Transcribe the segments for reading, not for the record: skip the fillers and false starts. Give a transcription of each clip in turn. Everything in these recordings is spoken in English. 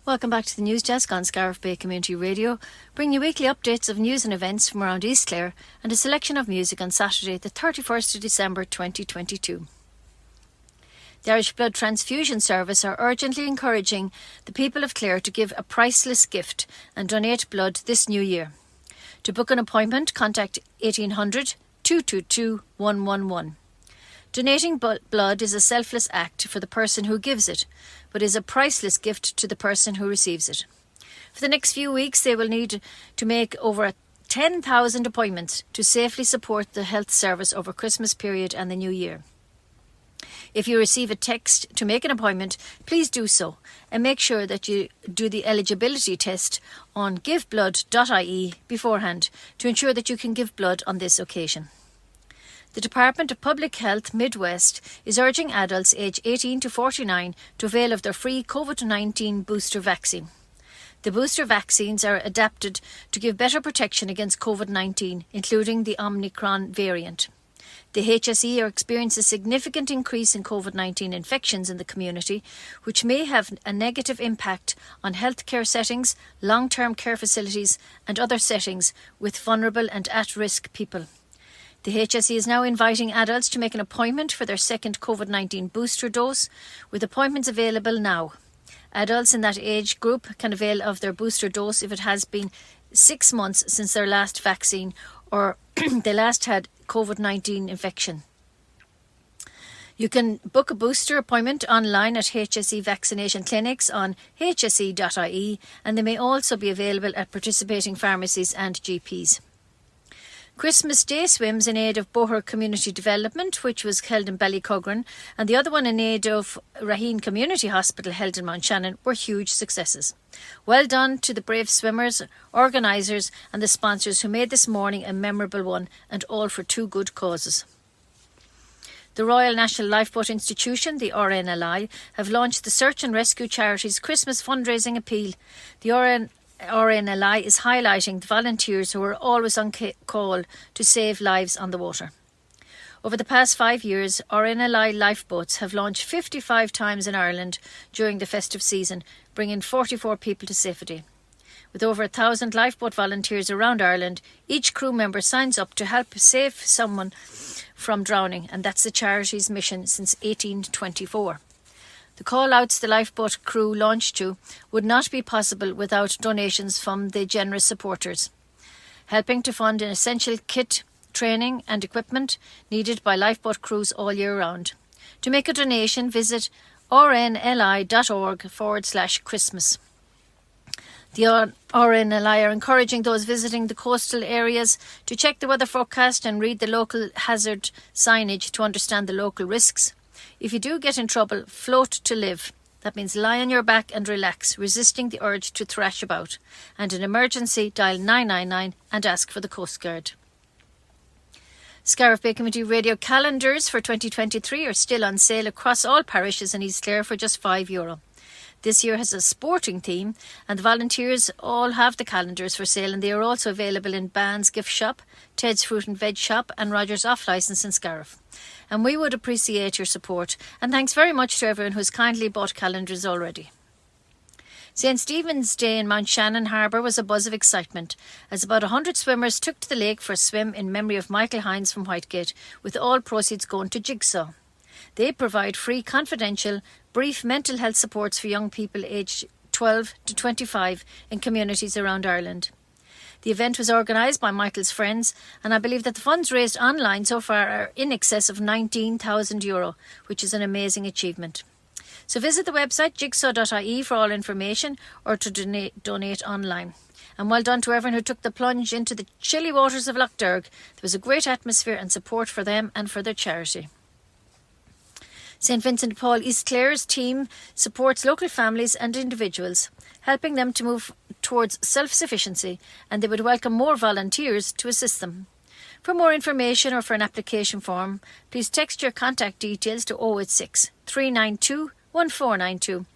Welcome back to the News Desk on Scariff Bay Community Radio, bringing you weekly updates of news and events from around East Clare and a selection of music on Saturday, the 31st of December 2022. The Irish Blood Transfusion Service are urgently encouraging the people of Clare to give a priceless gift and donate blood this new year. To book an appointment, contact 1800 222 111. Donating blood is a selfless act for the person who gives it, but is a priceless gift to the person who receives it. For the next few weeks, they will need to make over 10,000 appointments to safely support the health service over Christmas period and the New Year. If you receive a text to make an appointment, please do so and make sure that you do the eligibility test on giveblood.ie beforehand to ensure that you can give blood on this occasion. The Department of Public Health Midwest is urging adults aged 18 to 49 to avail of their free COVID-19 booster vaccine. The booster vaccines are adapted to give better protection against COVID-19, including the Omicron variant. The HSE are experiencing a significant increase in COVID-19 infections in the community, which may have a negative impact on healthcare settings, long-term care facilities and other settings with vulnerable and at-risk people. The HSE is now inviting adults to make an appointment for their second COVID-19 booster dose, with appointments available now. Adults in that age group can avail of their booster dose if it has been 6 months since their last vaccine or they last had COVID-19 infection. You can book a booster appointment online at HSE vaccination clinics on hse.ie, and they may also be available at participating pharmacies and GPs. Christmas Day swims in aid of Boher Community Development, which was held in Ballycugran, and the other one in aid of Raheen Community Hospital held in Mount Shannon, were huge successes. Well done to the brave swimmers, organisers and the sponsors who made this morning a memorable one, and all for two good causes. The Royal National Lifeboat Institution, the RNLI, have launched the Search and Rescue Charities Christmas fundraising appeal. The RNLI is highlighting the volunteers who are always on call to save lives on the water. Over the past 5 years, RNLI lifeboats have launched 55 times in Ireland during the festive season, bringing 44 people to safety. With over 1,000 lifeboat volunteers around Ireland, each crew member signs up to help save someone from drowning, and that's the charity's mission since 1824. The call-outs the lifeboat crew launched to would not be possible without donations from the generous supporters, helping to fund an essential kit, training and equipment needed by lifeboat crews all year round. To make a donation, visit rnli.org/Christmas. The RNLI are encouraging those visiting the coastal areas to check the weather forecast and read the local hazard signage to understand the local risks. If you do get in trouble, float to live. That means lie on your back and relax, resisting the urge to thrash about. And in emergency, dial 999 and ask for the Coast Guard. Scariff Bay Community Radio calendars for 2023 are still on sale across all parishes in East Clare for just €5. This year has a sporting theme, and the volunteers all have the calendars for sale, and they are also available in Ban's Gift Shop, Ted's Fruit and Veg Shop and Rogers Off Licence in Scariff. And we would appreciate your support, and thanks very much to everyone who has kindly bought calendars already. St Stephen's Day in Mount Shannon Harbour was a buzz of excitement, as about 100 swimmers took to the lake for a swim in memory of Michael Hines from Whitegate, with all proceeds going to Jigsaw. They provide free, confidential, brief mental health supports for young people aged 12 to 25 in communities around Ireland. The event was organised by Michael's friends, and I believe that the funds raised online so far are in excess of €19,000, which is an amazing achievement. So visit the website jigsaw.ie for all information or to donate online. And well done to everyone who took the plunge into the chilly waters of Lough Derg. There was a great atmosphere and support for them and for their charity. St Vincent de Paul East Clare's team supports local families and individuals, helping them to move towards self-sufficiency, and they would welcome more volunteers to assist them. For more information or for an application form, please text your contact details to 086 392 1492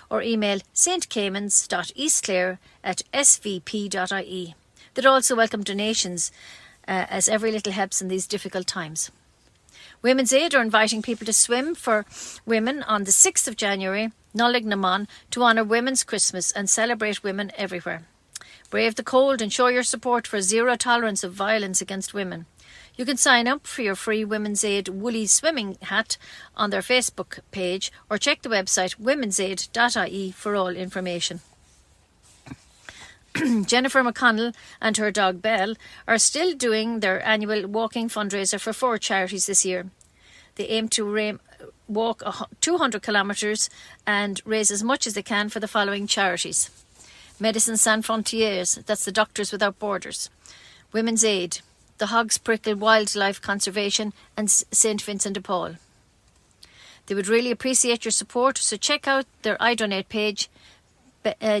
or email stcaymans.eastclare@svp.ie. They'd also welcome donations, as every little helps in these difficult times. Women's Aid are inviting people to swim for women on the 6th of January, Nollignaman to honour Women's Christmas and celebrate women everywhere. Brave the cold and show your support for zero tolerance of violence against women. You can sign up for your free Women's Aid woolly swimming hat on their Facebook page or check the website womensaid.ie for all information. Jennifer McConnell and her dog Belle are still doing their annual walking fundraiser for 4 charities this year. They aim to walk 200 kilometres and raise as much as they can for the following charities: Médecins Sans Frontières, that's the Doctors Without Borders; Women's Aid, the Hogs Prickle Wildlife Conservation, and St Vincent de Paul. They would really appreciate your support, so check out their iDonate page,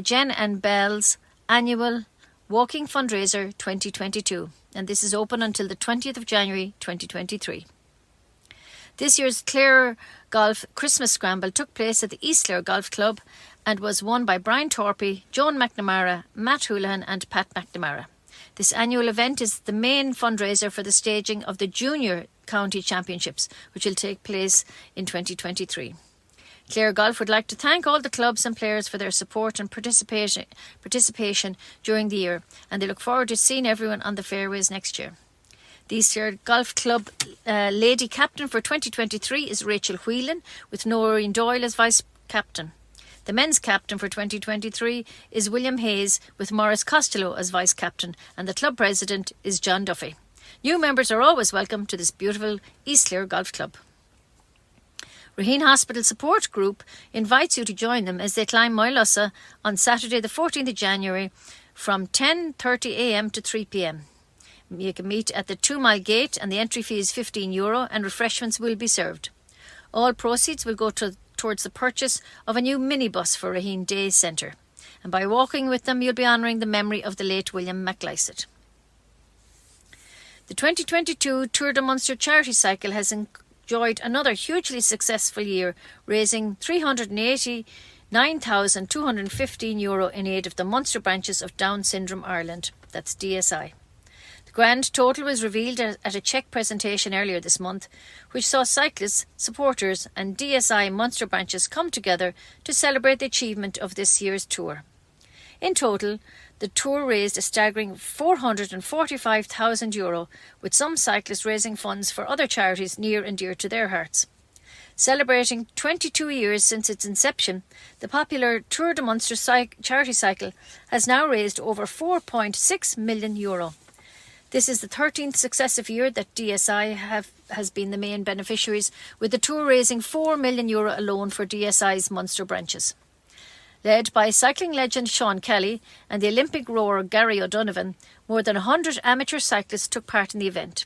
Jen and Belle's annual walking fundraiser 2022, and this is open until the 20th of January 2023. This year's Clare Golf Christmas Scramble took place at the East Clare Golf Club and was won by Brian Torpey, Joan McNamara, Matt Houlihan and Pat McNamara. This annual event is the main fundraiser for the staging of the Junior County Championships, which will take place in 2023. Clare Golf would like to thank all the clubs and players for their support and participation during the year, and they look forward to seeing everyone on the fairways next year. The East Clare Golf Club lady captain for 2023 is Rachel Whelan, with Noreen Doyle as vice captain. The men's captain for 2023 is William Hayes, with Maurice Costello as vice captain, and the club president is John Duffy. New members are always welcome to this beautiful East Clare Golf Club. Raheen Hospital Support Group invites you to join them as they climb Moyle Ussa on Saturday the 14th of January from 10:30am to 3pm. You can meet at the 2 Mile Gate and the entry fee is €15 and refreshments will be served. All proceeds will go towards the purchase of a new minibus for Raheen Day Centre. And by walking with them, you'll be honouring the memory of the late William MacLysett. The 2022 Tour de Munster charity cycle has enjoyed another hugely successful year, raising €389,215 in aid of the Munster branches of Down Syndrome Ireland, that's DSI. The grand total was revealed at a cheque presentation earlier this month, which saw cyclists, supporters and DSI Munster branches come together to celebrate the achievement of this year's tour. In total, the tour raised a staggering €445,000, with some cyclists raising funds for other charities near and dear to their hearts. Celebrating 22 years since its inception, the popular Tour de Munster charity cycle has now raised over €4.6 million. This is the 13th successive year that DSI has been the main beneficiaries, with the tour raising €4 million alone for DSI's Munster branches. Led by cycling legend Sean Kelly and the Olympic rower Gary O'Donovan, more than 100 amateur cyclists took part in the event.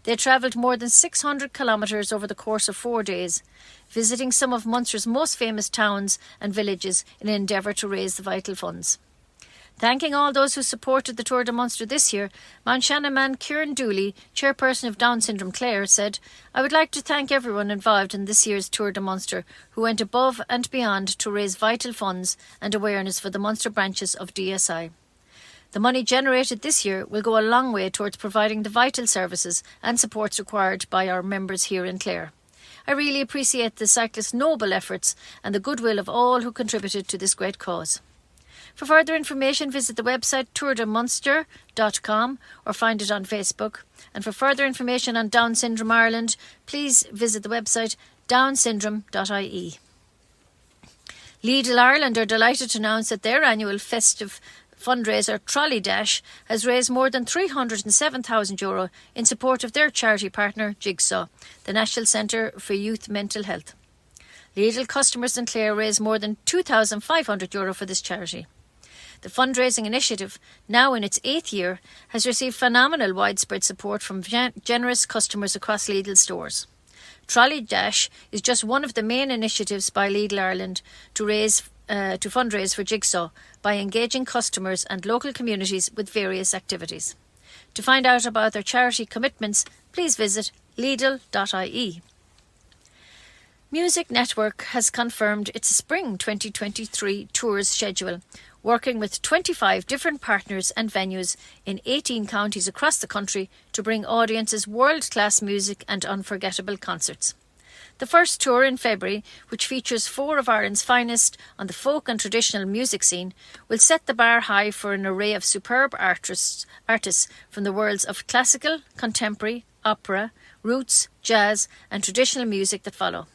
They travelled more than 600 kilometres over the course of 4 days, visiting some of Munster's most famous towns and villages in an endeavour to raise the vital funds. Thanking all those who supported the Tour de Munster this year, Mount Shannon man Kieran Dooley, chairperson of Down Syndrome Clare, said, "I would like to thank everyone involved in this year's Tour de Munster who went above and beyond to raise vital funds and awareness for the Munster branches of DSI. The money generated this year will go a long way towards providing the vital services and supports required by our members here in Clare. I really appreciate the cyclists' noble efforts and the goodwill of all who contributed to this great cause." For further information, visit the website tourdemunster.com or find it on Facebook. And for further information on Down Syndrome Ireland, please visit the website downsyndrome.ie. Lidl Ireland are delighted to announce that their annual festive fundraiser Trolley Dash has raised more than €307,000 in support of their charity partner Jigsaw, the National Centre for Youth Mental Health. Lidl customers in Clare raised more than €2,500 for this charity. The fundraising initiative, now in its 8th year, has received phenomenal widespread support from generous customers across Lidl stores. Trolley Dash is just one of the main initiatives by Lidl Ireland to fundraise for Jigsaw by engaging customers and local communities with various activities. To find out about their charity commitments, please visit lidl.ie. Music Network has confirmed its Spring 2023 tours schedule, working with 25 different partners and venues in 18 counties across the country to bring audiences world-class music and unforgettable concerts. The first tour in February, which features 4 of Ireland's finest on the folk and traditional music scene, will set the bar high for an array of superb artists from the worlds of classical, contemporary, opera, roots, jazz and traditional music that follow.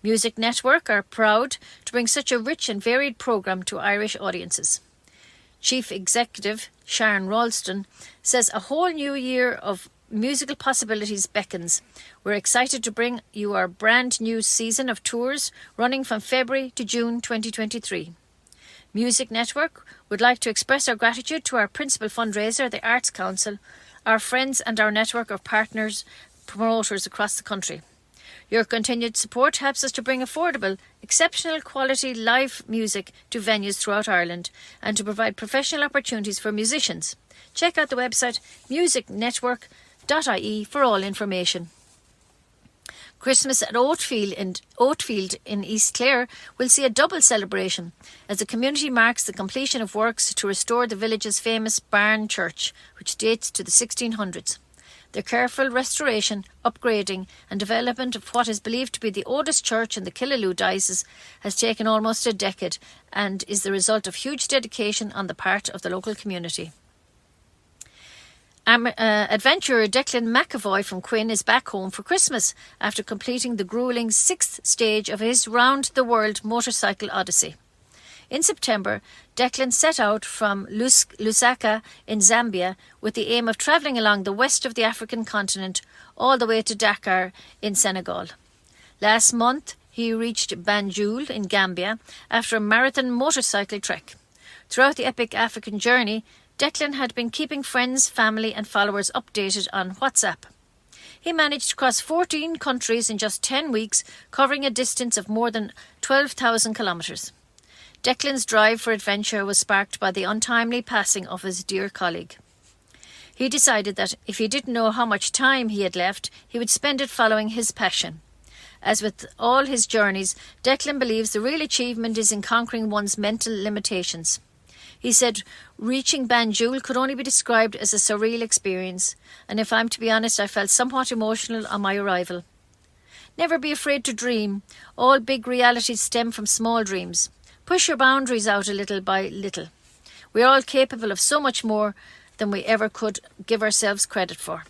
Music Network are proud to bring such a rich and varied programme to Irish audiences. Chief Executive Sharon Ralston says a whole new year of musical possibilities beckons. We're excited to bring you our brand new season of tours running from February to June 2023. Music Network would like to express our gratitude to our principal fundraiser, the Arts Council, our friends and our network of partners, promoters across the country. Your continued support helps us to bring affordable, exceptional quality live music to venues throughout Ireland and to provide professional opportunities for musicians. Check out the website musicnetwork.ie for all information. Christmas at Oatfield in East Clare will see a double celebration as the community marks the completion of works to restore the village's famous barn church, which dates to the 1600s. The careful restoration, upgrading and development of what is believed to be the oldest church in the Killaloe diocese has taken almost a decade and is the result of huge dedication on the part of the local community. Adventurer Declan McAvoy from Quinn is back home for Christmas after completing the gruelling 6th stage of his round-the-world motorcycle odyssey. In September, Declan set out from Lusaka in Zambia with the aim of travelling along the west of the African continent all the way to Dakar in Senegal. Last month, he reached Banjul in Gambia after a marathon motorcycle trek. Throughout the epic African journey, Declan had been keeping friends, family and followers updated on WhatsApp. He managed to cross 14 countries in just 10 weeks, covering a distance of more than 12,000 kilometres. Declan's drive for adventure was sparked by the untimely passing of his dear colleague. He decided that if he didn't know how much time he had left, he would spend it following his passion. As with all his journeys, Declan believes the real achievement is in conquering one's mental limitations. He said, reaching Banjul could only be described as a surreal experience, and if I'm to be honest, I felt somewhat emotional on my arrival. Never be afraid to dream. All big realities stem from small dreams. Push your boundaries out a little by little. We are all capable of so much more than we ever could give ourselves credit for.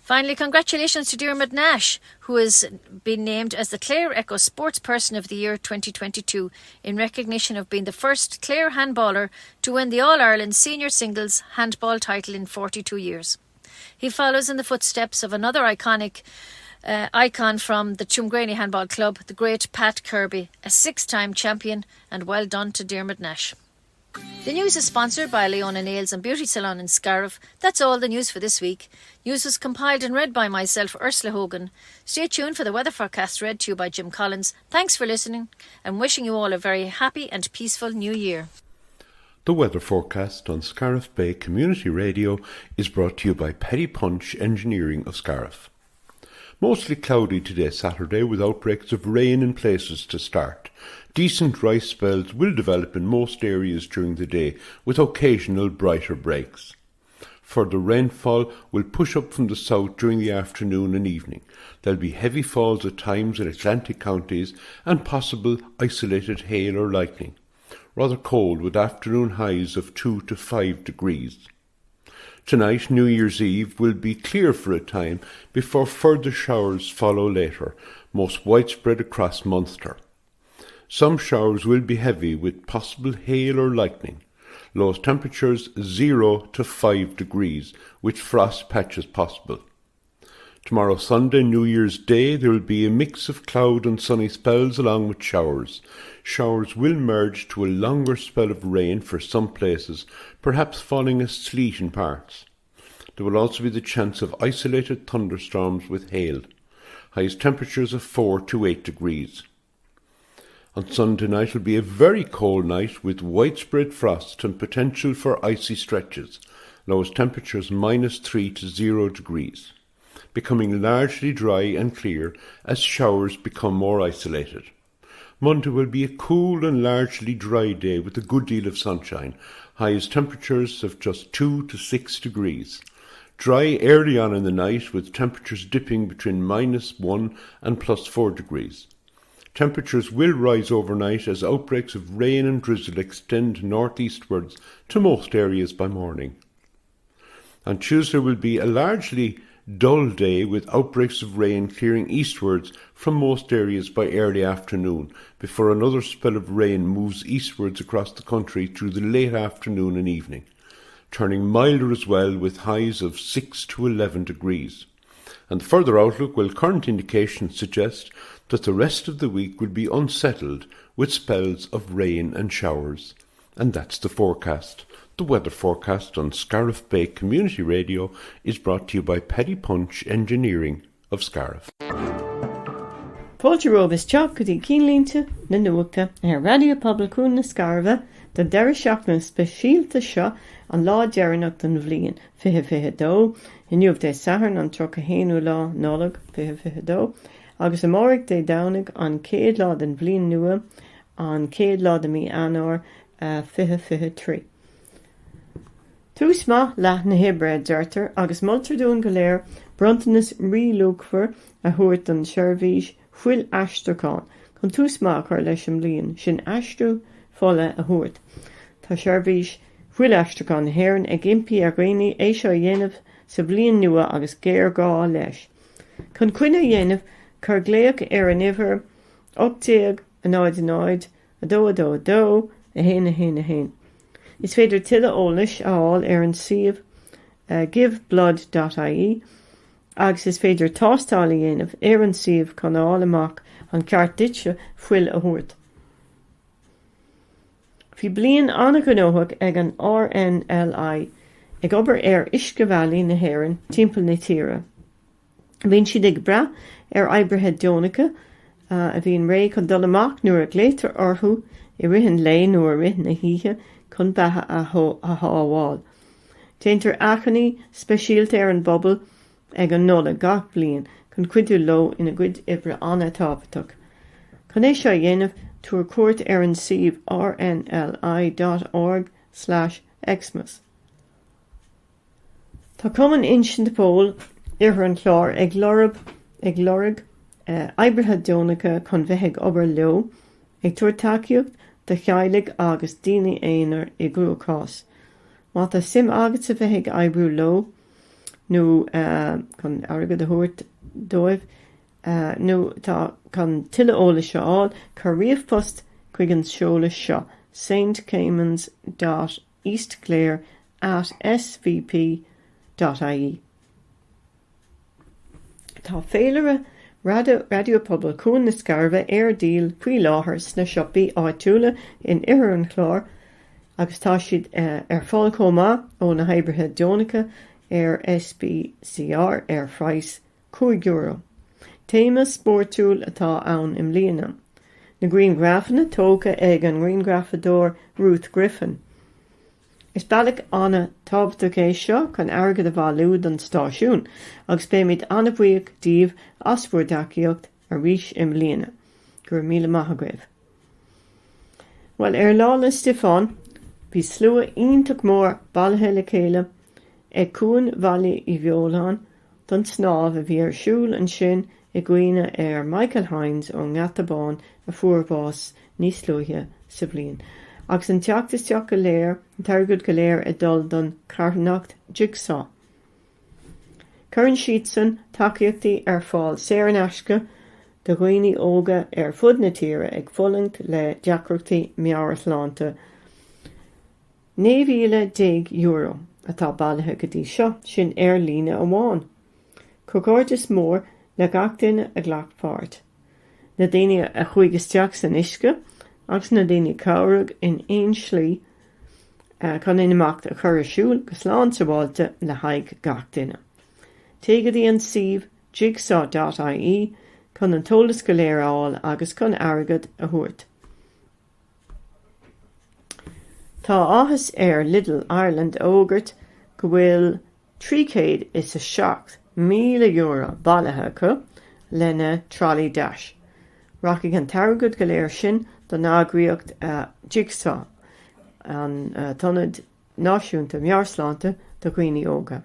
Finally, congratulations to Dermot Nash, who has been named as the Clare Echo Sportsperson of the Year 2022 in recognition of being the first Clare handballer to win the All-Ireland Senior Singles handball title in 42 years. He follows in the footsteps of another icon from the Tuamgraney Handball Club, the great Pat Kirby, a 6-time champion, and well done to Dermot Nash. The news is sponsored by Leona Nails and Beauty Salon in Scariff. That's all the news for this week. News was compiled and read by myself, Ursula Hogan. Stay tuned for the weather forecast read to you by Jim Collins. Thanks for listening and wishing you all a very happy and peaceful new year. The weather forecast on Scariff Bay Community Radio is brought to you by Petty Punch Engineering of Scariff. Mostly cloudy today, Saturday, with outbreaks of rain in places to start. Decent dry spells will develop in most areas during the day, with occasional brighter breaks. Further rainfall will push up from the south during the afternoon and evening. There'll be heavy falls at times in Atlantic counties and possible isolated hail or lightning. Rather cold with afternoon highs of 2 to 5 degrees. Tonight, New Year's Eve, will be clear for a time before further showers follow later, most widespread across Munster. Some showers will be heavy with possible hail or lightning. Lowest temperatures 0 to 5 degrees, with frost patches possible. Tomorrow, Sunday, New Year's Day, there will be a mix of cloud and sunny spells along with showers. Showers will merge to a longer spell of rain for some places, perhaps falling as sleet in parts. There will also be the chance of isolated thunderstorms with hail. Highest temperatures of 4 to 8 degrees. On Sunday night will be a very cold night with widespread frost and potential for icy stretches. Lowest temperatures -3 to 0 degrees. Becoming largely dry and clear as showers become more isolated. Monday will be a cool and largely dry day with a good deal of sunshine. Highest temperatures of just 2 to 6 degrees. Dry early on in the night with temperatures dipping between -1 and +4 degrees. Temperatures will rise overnight as outbreaks of rain and drizzle extend northeastwards to most areas by morning. On Tuesday will be a largely dull day with outbreaks of rain clearing eastwards from most areas by early afternoon before another spell of rain moves eastwards across the country through the late afternoon and evening, turning milder as well with highs of 6 to 11 degrees. And the further outlook, well, current indications suggest that the rest of the week will be unsettled with spells of rain and showers. And that's the forecast. The weather forecast on Scariff Bay Community Radio is brought to you by Paddy Punch Engineering of Scariff. Páilte Robis teach go dtí cínlínte na nuachta ar Radio Poblacún na Scarva den deire seach na speisialta seo an lá dearnach den bhliain 2022 inniuh dé saharn an tro a héanú lá nólag 2022 agus amóric dé danig an céad lá den bhliain nua an céad lá de mí anóir 2023. Tús ma leat na Hebre deirtar agus multar dún go léir brontanas rí-lúgfar a thuairt an seirbhís fuil aistrúcháin chun tús ma chuir leis an bhliain sin aistrú fola a thuairt. Tá seirbhís fuil aistrúcháin na hÉireann ag impi a ghaoine é seo dhéanamh sa bhliain nua agus géir gá leis. Chun cuine dhéanamh chur gléach ar an ihir 8 a náid a dó a héin. Is féidir tuile eolais aáil ar an siomh giveblood.ie agus is féidir tástáil dhéanamh ar an siomh chun áil amach an ceart duitse fuil a thuairt. Bhí bliain anna go nóthach ag an RNLI ag obair ar Uisce Valley na hÉireann timpeall na tíre. Bhíonn siad ag bra ar oibrithe Dónacha a bhíonn ré chun dul amach nuair a gléitear orthú i ritheann lé nuair a ritheann na híthe chun bethe a hábháil. Déantar achanaí speisialta ar an bobbal ag an nóla gach bliain chun cuidiú lo ina gcuid ibre anna tábhachtach. Chun é seo dhéanamh túair cuairt ar an siomh rnli.org/Xmas. Tá cumann insin de pól ar an chlár ag lorg oibrithe Dónacha chun bheith ag obair leo ag túair takeíocht de chealaigh agus daoine éonar i gcrúchás. Má tá sim agat sa bheith ag oibriú leo nó chun airgad a thuairt dóibh nó tá chun tuile eolais seáil chur riamhpost chuig an seolas seo stcaymansdot.eastclair@svp.ie. Tá féilire Radio Poblacún na Scarva ar díl faoi láthair sna siopaí áitiúla in Iar an Chlár agus tá siad ar fáil comá ó na hoibrithe Dónacha ar SBCR ar phrais €5. Téime spórtúil atá ann im líana. Na Greengraffanna tóca ag an Greengraffador Ruth Griffin. Is bailach anna tábhachtach é seo chun airgad a bhálú don stáisiún agus béimiid anna buíoch díobh asfuair daciaocht a rís im líana. Gur míle maithagréibh. Well, ar lála Stefán, bhí slua ionach mór bailthe le chéile ag cúin bhaile I bheolán don snámh a bhí ar siúil an sin I gcuine ar Michael Hines ó Ngatabáin a fuarbás níos luithe sa bbliain. Agus an teachtas teach go léir, an targad go léir I dul don carnacht jigsaw. Curann siad san takeíochtaí ar fáil séar an aisce do dhaoine óga ar fud na tíre ag folangt le deacrachtaí meabharthlánta €9,000 atá bailithe go dtí seo sin ar líne amháin. Cógáir is mór le gach duine a ghlac páirt. Na daine a chuigisteach san uisce agus na daine cabhrach in aon slí chun inimacht a chur siúil go slán sa bháilte le haig gach duine. Téigid í an siomh jigsaw.ie chun an tólas go léir áil agus chun airgad a thuairt. Tá áthas ar Lidl Ireland ógurt go bhfuil €307,000 bailithe acu lena trolley dash. Rachigh an targad go léir sin don ágraíocht jigsaw an tonad náisiúnta mearslánta do dhaoine óga.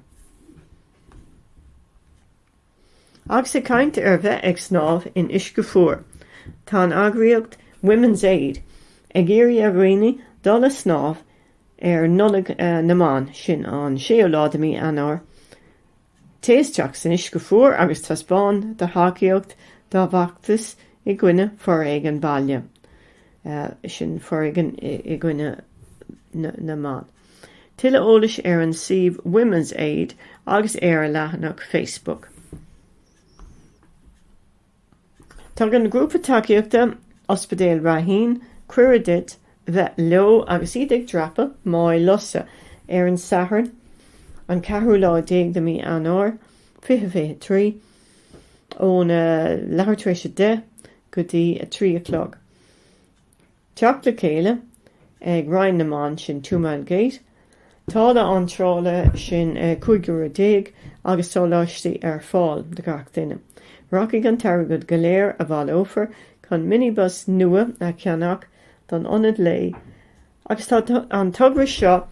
Agus sé caint ar bheith ag snáb in Uisce Fuair. Tá an agriocht Women's Aid ag éirí a roiine dul a snáb ar nullag naán sin an séoládamí anár. Téisteach san Uisce Fuair agus taspáin de hácíocht dá bhachtas I gcuine for ag an baile. Sin for ag I gcuine naán. Tuile eolais ar an sibh Women's Aid agus ar a leathanach Facebook. Tá an grúpa takeíochta Ospedéal Rahín cuireadh dit bheith leo agus iad ag dreapa máid losa ar an Sathar an 14 Eanáir 2023 ón leabhar tar éis 10 go dtí 3 o'clock. Teach le chéile ag Ryan naán sin 2 Mile Gate. Táda an trála sin 5 agus tá láistí ar fáil de gach duine. Rockigh an targad go léir a bhail ófar chun minibus nua a ceannach don ionad lé. Agus tá an tugra seo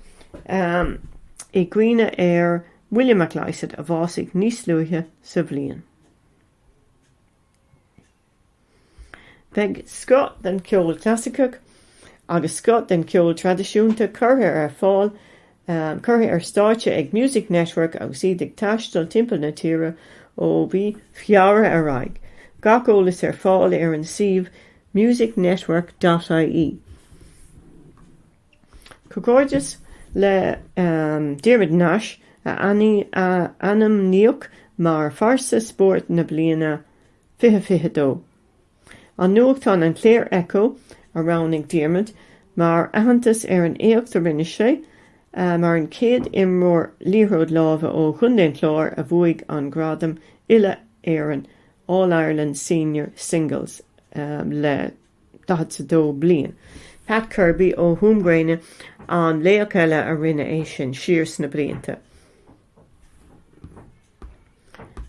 I gcuine ar William MacLeisad a bhásaigh níos luaithe sa bhliain. Bheadh Scott den ceol clasicach agus Scott den ceol tradiisiúnta curtha ar fáil curtha ar stáite ag Music Network agus iad ag taistil timpeall na tíre ó bhí fiara a raig. Gach eolas ar fáil ar an sibh musicnetwork.ie. Cogordas le Diarmid Nash a anam níoch mar farsa sport na bliana 2022. An nuachtán an Cléir Echo a ránnig Diarmid mar ahantas ar an éocht a rinne sé mar an céad imróir líród lábha ó chundéin chlár a bhuaigh an gradam ile éireann All-Ireland Senior Singles le 42 bliain. Pat Kirby ó Hoomgraine an léach eile a rinne é sin siars na blianta.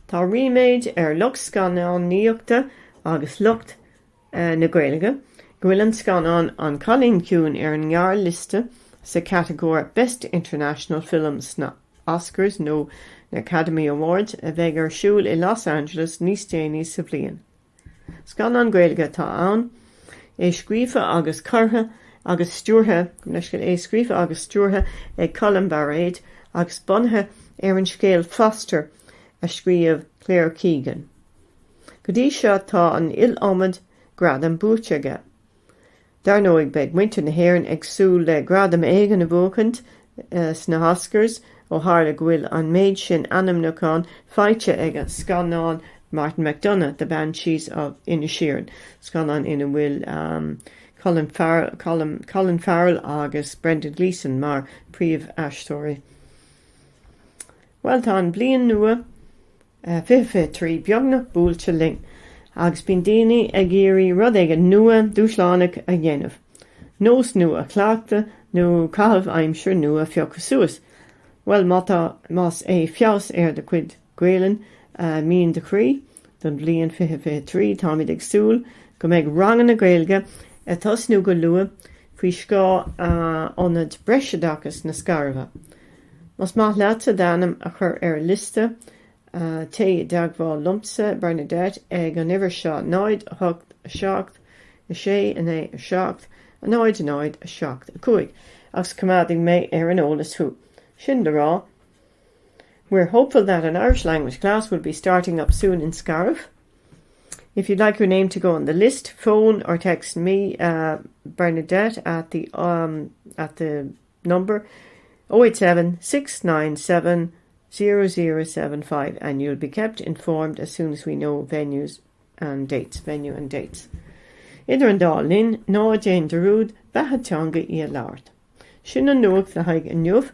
Tá riméid ar lucht scanán níochta agus lucht na Gaeilge. Gohfuil an scanán an Colleen Kuhn ar an ngearr liste sa categóir Best International Films na Oscars nó na Academy Awards a bheith ar siúil I Los Angeles níos déanaí sa bhliain. Scanán Gaeilge tá ann é scríofa agus curtha agus stúrtha é scríofa agus stúrtha ag Colin Barrade agus bunthe ar an scéal Foster a scríomh Claire Keegan. Go dtí seo tá an il-omad gradam búteaga. Dar nó ag beidh muinte na hÉireann ag súil le gradam éigean na bhuacant sna Oscars ó tharla go bhfuil an méid sin anamnachán fáilte ag a scanán Martin McDonagh the Banshees of Inisherin. Scanán ina bhfuil Colin Farrell agus Brendan Gleeson mar príomh aistóir. Well tá an bliain nua 53 beagnach búilte ling. Agus bín daoine ag éirí rud ag an nua dúshlánach a dhéanamh. Nós nua a chláachta nó caithfh aimsir nua a feocha suas. Well más é fios ar de cuid Gaelan míon de chrí don bblion 23 táimid ag súil go méid rangan na Gaeilge a tosnú go lua faoi scá ionad breisiadachas na Scariff. Mas maith leat a danam a chur ar liste té dagháil lumpsa Bernadette ag an iver seo 9 8 7 sé and 8 7 a 9 9 7 5 agus commanding me ar an eolas thu. Sin de rá. We're hopeful that an Irish language class will be starting up soon in Scariff. If you'd like your name to go on the list, phone or text me, Bernadette, at the number 087 697 0075, and you'll be kept informed as soon as we know venue and dates. Idir an dá linn ná Jane Derúd behatanga I a láirt. Sin an nuacht le haig an nuamh,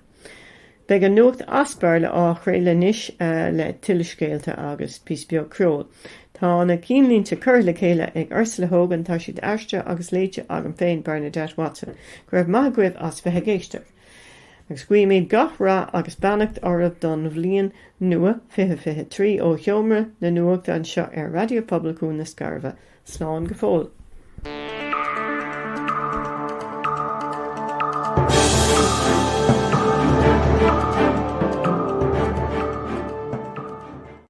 beag an nuacht aspeir le áchréile níis le tuiliscéalta agus písbeo creol. Tá na cínlínte cur le chéile ag Ursula Hogan tá siad aiste agus léite agam féin Bernadette Watson, go raibh maith guibh as bheith géisteach. Agus cuimid gach rá agus bannacht ormh don bhliain nua 2023 ó Cheomra na nuacht an seo ar Radio Publicún na Scariff. Slán go fóill.